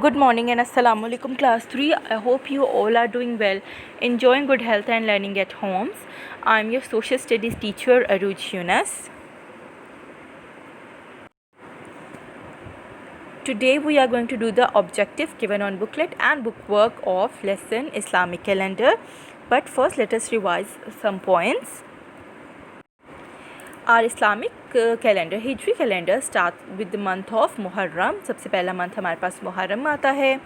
Good morning and Assalamu alaikum class 3. I hope you all are doing well, enjoying good health and learning at homes. I am your social studies teacher Aruj Yunus. Today we are going to do the objective given on booklet and bookwork of lesson Islamic calendar. But first let us revise some points. Our Islamic calendar, Hijri calendar starts with the month of Muharram. सबसे पहला month हमारे पास मुहर्रम आता है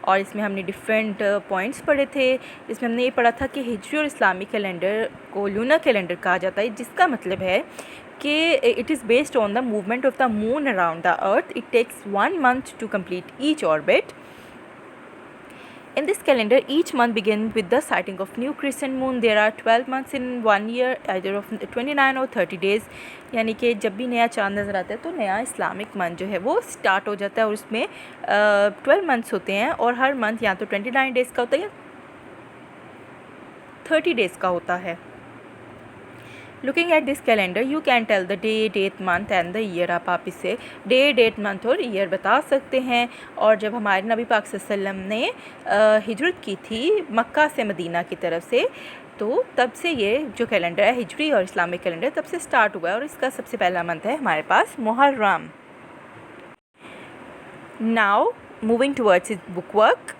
और इसमें हमने different points पढ़े थे। इसमें हमने ये पढ़ा था कि हिजरी और इस्लामिक कैलेंडर को लूनर कैलेंडर कहा जाता है, जिसका मतलब है कि it is based on the movement of the moon around the earth. It takes 1 month to complete each orbit. In this calendar, each month begins with the sighting of new crescent moon. There are 12 months in 1 year, either of 29 or 30 days. यानी कि जब भी नया चाँद नज़र आता है तो नया इस्लामिक मंथ जो है वो स्टार्ट हो जाता है और उसमें 12 मंथ्स होते हैं और हर मंथ या तो 29 डेज़ का होता है या 30 डेज़ का होता है. Looking at this calendar you can tell the day, date, month and the year. आप इसे डे, डेट, मंथ और ईयर बता सकते हैं. और जब हमारे नबी पाक सल्लल्लाहु अलैहि वसल्लम ने हिजरत की थी मक्का से मदीना की तरफ से, तो तब से ये जो कैलेंडर है हिजरी और इस्लामिक कैलेंडर तब से स्टार्ट हुआ है और इसका सबसे पहला मंथ है हमारे पास Muharram. Now moving towards is book work.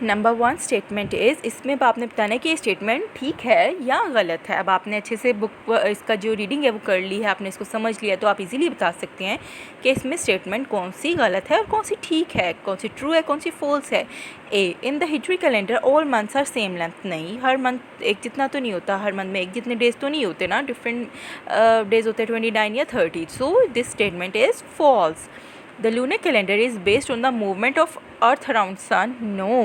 Number 1 statement is, इसमें अब आपने बताना है कि ये स्टेटमेंट ठीक है या गलत है. अब आपने अच्छे से बुक इसका जो रीडिंग है वो कर ली है, आपने इसको समझ लिया, तो आप इजीली बता सकते हैं कि इसमें स्टेटमेंट कौन सी गलत है और कौन सी ठीक है, कौन सी ट्रू है, कौन सी फॉल्स है. A, in the Hijri calendar all months are same length. नहीं, हर मंथ एक जितना तो नहीं होता, हर मंथ में एक जितने डेज़ तो नहीं होते ना, डिफरेंट डेज़ होते हैं 29 या 30. So this statement is false. The lunar calendar is based on the movement of Earth around Sun. No,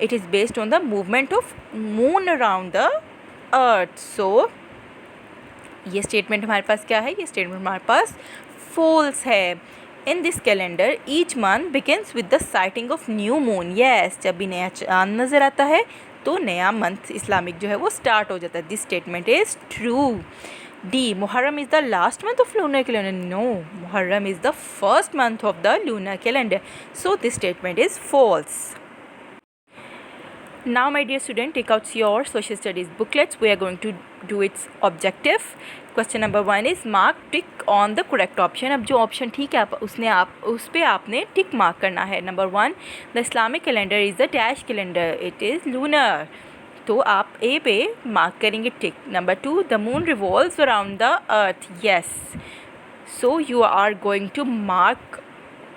it is based on the movement of Moon around the Earth. So, ये statement हमारे पास क्या है? ये statement हमारे पास false है. In this calendar, each month begins with the sighting of new moon. Yes, जब भी नया चाँद नज़र आता है तो नया मंथ इस्लामिक जो है वो स्टार्ट हो जाता है. This statement is true. D, Muharram is the last month of lunar calendar. No, Muharram is the first month of the lunar calendar. So this statement is false. Now my dear student, take out your social studies booklets. We are going to do its objective. Question number 1 is mark tick on the correct option. अब जो option ठीक है उस पर आपने tick mark करना है. Number 1, the Islamic calendar is the dash calendar. It is lunar. तो आप ए पे मार्क करेंगे tick. Number 2, the moon revolves around the earth. Yes, so you are going to mark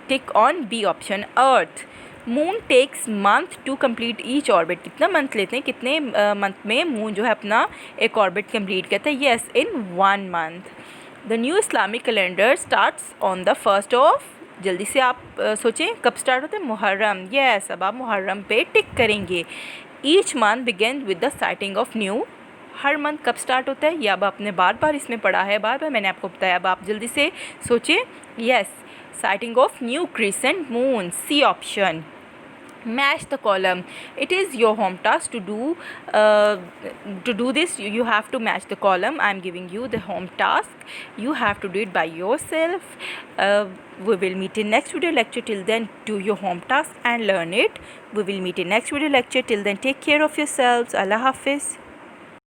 tick on B option, earth. Moon takes month to complete each orbit. कितना month लेते हैं, कितने month में moon जो है अपना एक ऑर्बिट कंप्लीट करता है? Yes, in 1 month. The new Islamic calendar starts on the 1st of, जल्दी से आप सोचें कब स्टार्ट होता है? मुहर्रम. येस, अब आप मुहर्रम पे टिक करेंगे. Each month begin with the sighting of new. हर मंथ कब स्टार्ट होता है? ये अब आपने बार बार इसमें पढ़ा है, बार बार मैंने आपको बताया. अब आप जल्दी से सोचें. Yes, sighting of new crescent moon, C option. Match the column. It is your home task to do this. You have to match the column. I am giving you the home task. You have to do it by yourself. We will meet in next video lecture. Till then, do your home task and learn it. We will meet in next video lecture. Till then, take care of yourselves. Allah Hafiz.